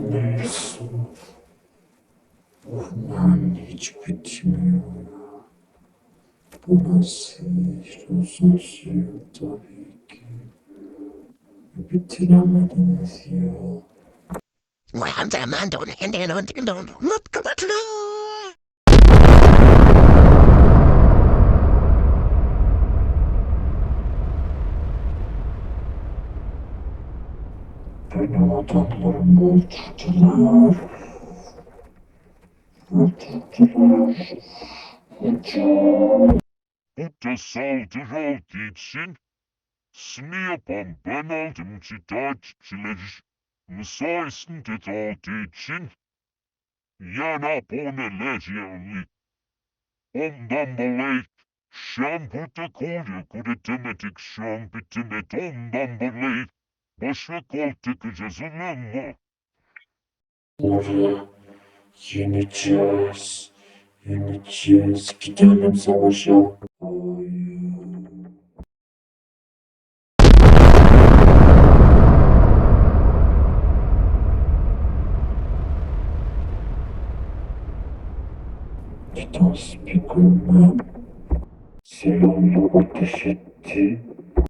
Neyse. Orman hiç bitmiyor. Bu nasıl uzun sürüyor tabii ki. Bitiremediniz ya. Benim adamlarımı öldürdüler. Öldürdüler. Hocam. Burada saldırı olduğu için sını yapan ben aldım takipçiler sayesinde de olduğu için yani aboneler yani. Ondan dolayı şu an burada kol yok. Üretemedik şu an bitirmedi. Ondan dolayı başka kol takacağız olur mu? Oraya yeneceğiz. Yeneceğiz. Gidelim savaşa. Hayır. Titan Speakerman silahla ateş etti.